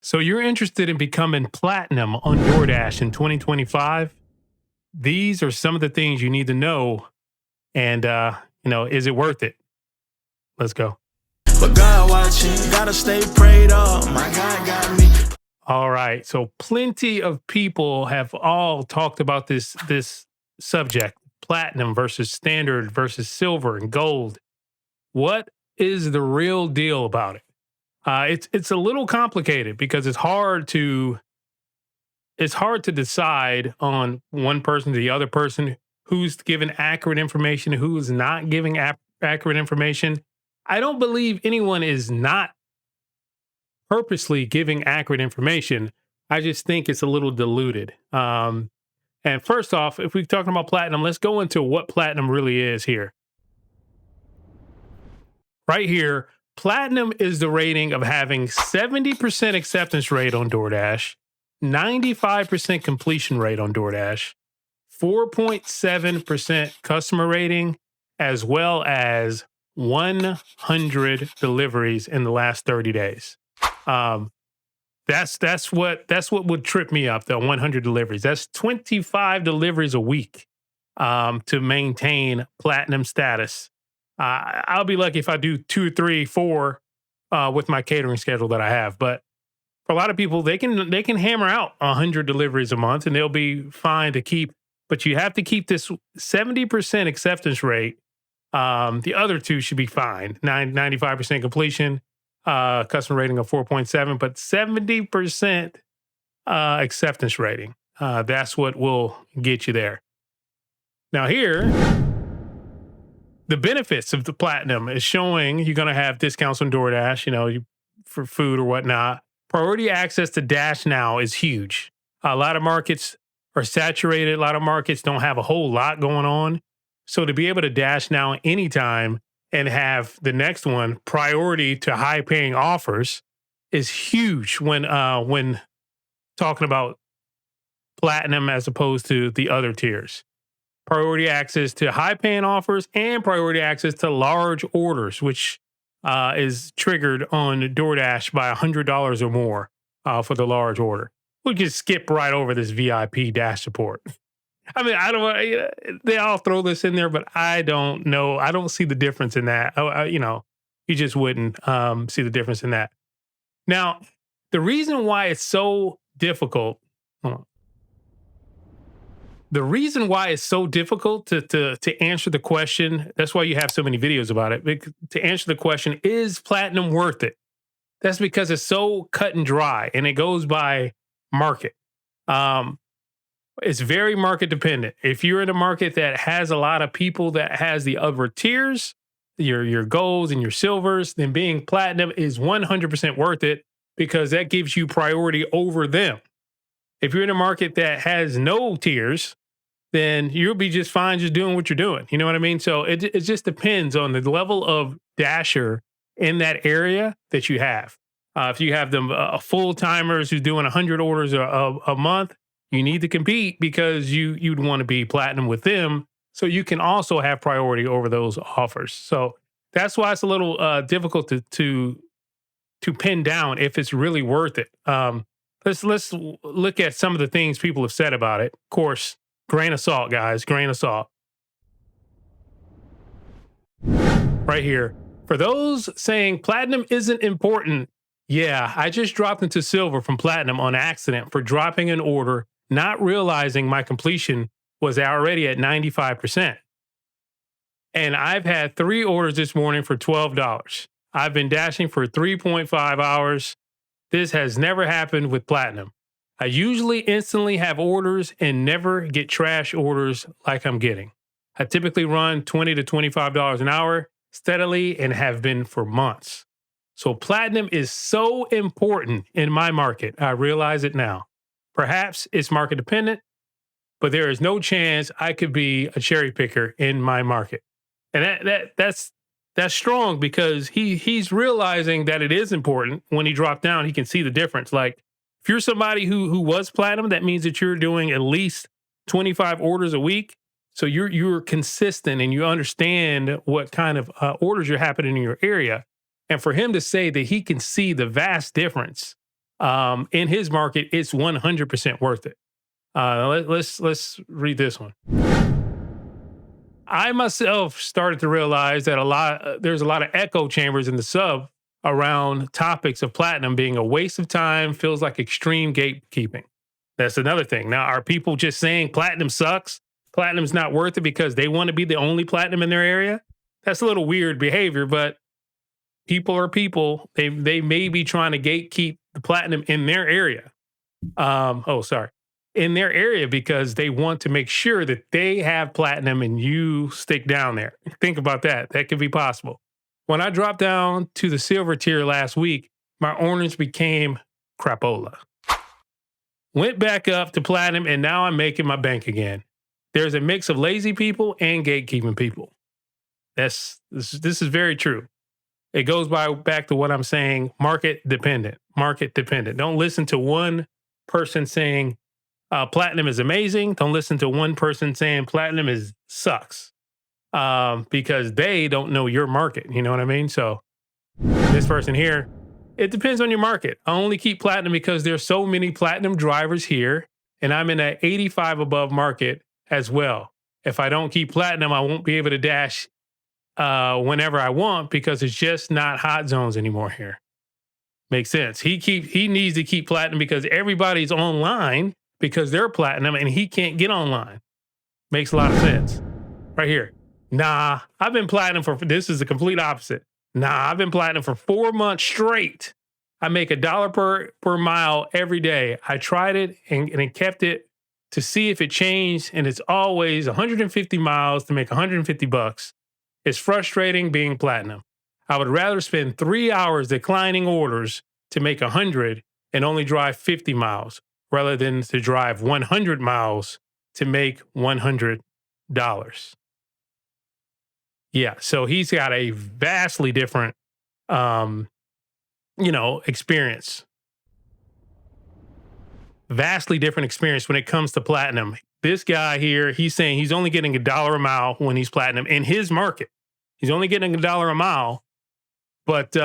So you're interested in becoming platinum on DoorDash in 2025? These are some of the things you need to know. And, is it worth it? Let's go. But God watching, gotta stay prayed up. My God got me. All right. So plenty of people have all talked about this subject, platinum versus standard versus silver and gold. What is the real deal about it? It's a little complicated because it's hard to decide on one person to the other person who's giving accurate information, who's not giving accurate information. I don't believe anyone is not purposely giving accurate information. I just think it's a little diluted. And first off, if we're talking about platinum, let's go into what platinum really is here. Right here, platinum is the rating of having 70% acceptance rate on DoorDash, 95% completion rate on DoorDash, 4.7% customer rating, as well as 100 deliveries in the last 30 days. That's what would trip me up, though. 100 deliveries. That's 25 deliveries a week to maintain platinum status. I'll be lucky if I do 2, 3, 4 with my catering schedule that I have. But for a lot of people, they can hammer out 100 deliveries a month and they'll be fine to keep. But you have to keep this 70% acceptance rate. The other two should be fine. 95% completion, customer rating of 4.7, but 70% acceptance rating. That's what will get you there. Now here, the benefits of the platinum is showing you're going to have discounts on DoorDash, for food or whatnot. Priority access to Dash Now is huge. A lot of markets are saturated. A lot of markets don't have a whole lot going on. So to be able to Dash Now anytime and have the next one, priority to high paying offers, is huge when talking about platinum as opposed to the other tiers. Priority access to high paying offers and priority access to large orders, which is triggered on DoorDash by $100 or more for the large order. We can skip right over this VIP Dash support. I mean, I don't. They all throw this in there, but I don't know. I don't see the difference in that. You just wouldn't see the difference in that. Now, the reason why it's so difficult. The reason why it's so difficult to answer the question, that's why you have so many videos about it. To answer the question, is platinum worth it? That's because it's so cut and dry and it goes by market. It's very market dependent. If you're in a market that has a lot of people that has the upper tiers, your golds and your silvers, then being platinum is 100% worth it because that gives you priority over them. If you're in a market that has no tiers, then you'll be just fine just doing what you're doing. You know what I mean? So it just depends on the level of dasher in that area that you have. If you have them full-timers who's doing 100 orders a month, you need to compete because you'd want to be platinum with them so you can also have priority over those offers. So that's why it's a little difficult to pin down if it's really worth it. Let's look at some of the things people have said about it. Of course, grain of salt, guys, grain of salt. Right here. For those saying platinum isn't important, yeah, I just dropped into silver from platinum on accident for dropping an order, not realizing my completion was already at 95%. And I've had 3 orders this morning for $12. I've been dashing for 3.5 hours. This has never happened with platinum. I usually instantly have orders and never get trash orders like I'm getting. I typically run $20 to $25 an hour steadily and have been for months. So platinum is so important in my market. I realize it now. Perhaps it's market dependent, but there is no chance I could be a cherry picker in my market. And that's strong because he's realizing that it is important. When he dropped down, he can see the difference. Like if you're somebody who was platinum, that means that you're doing at least 25 orders a week. So you're consistent and you understand what kind of orders are happening in your area. And for him to say that he can see the vast difference in his market, it's 100% worth it. Let's read this one. I myself started to realize that there's a lot of echo chambers in the sub around topics of platinum being a waste of time, feels like extreme gatekeeping. That's another thing. Now, are people just saying platinum sucks? Platinum's not worth it because they want to be the only platinum in their area? That's a little weird behavior, but people are people. They may be trying to gatekeep the platinum in their area. In their area because they want to make sure that they have platinum and you stick down there. Think about that. That could be possible. When I dropped down to the silver tier last week, my earnings became crapola. Went back up to platinum and now I'm making my bank again. There's a mix of lazy people and gatekeeping people. This is very true. It goes back to what I'm saying, market dependent. Don't listen to one person saying platinum is amazing. Don't listen to one person saying platinum sucks because they don't know your market. You know what I mean? So this person here, it depends on your market. I only keep platinum because there's so many platinum drivers here, and I'm in an 85 above market as well. If I don't keep platinum, I won't be able to dash whenever I want because it's just not hot zones anymore here. Makes sense. He needs to keep platinum because everybody's online because they're platinum and he can't get online. Makes a lot of sense. Right here. Nah, I've been platinum this is the complete opposite. Nah, I've been platinum for 4 months straight. I make $1 per mile every day. I tried it and kept it to see if it changed, and it's always 150 miles to make $150. It's frustrating being platinum. I would rather spend 3 hours declining orders to make 100 and only drive 50 miles rather than to drive 100 miles to make $100. Yeah, so he's got a vastly different, experience. Vastly different experience when it comes to platinum. This guy here, he's saying he's only getting $1 a mile when he's platinum in his market. He's only getting $1 a mile, but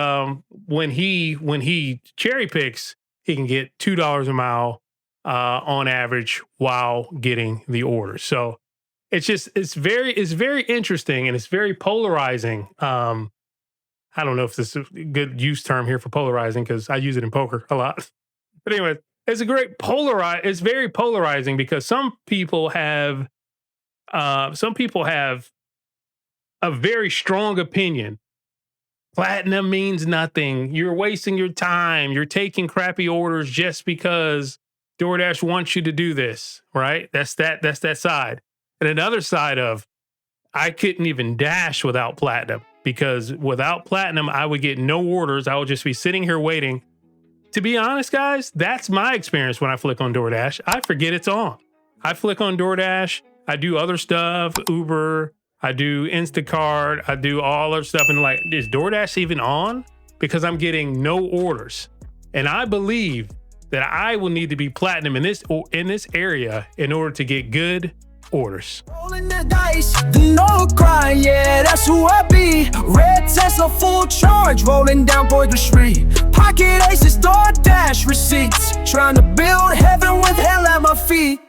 when he cherry picks, he can get $2 a mile on average while getting the orders. So it's very interesting and it's very polarizing. I don't know if this is a good use term here for polarizing because I use it in poker a lot. But anyway, it's very polarizing because some people have a very strong opinion. Platinum means nothing. You're wasting your time. You're taking crappy orders just because DoorDash wants you to do this, right? That's that side. And another side of, I couldn't even dash without platinum because without platinum, I would get no orders. I would just be sitting here waiting. To be honest, guys, that's my experience when I flick on DoorDash. I forget it's on. I flick on DoorDash. I do other stuff, Uber. I do Instacart. I do all other stuff. And like, is DoorDash even on? Because I'm getting no orders. And I believe that I will need to be platinum in this area in order to get good orders. Rolling the dice, the Nola Grind, yeah, that's who I be. Red Tesla full charge, rolling down Boyden Street. Pocket aces, DoorDash receipts, trying to build heaven with hell at my feet.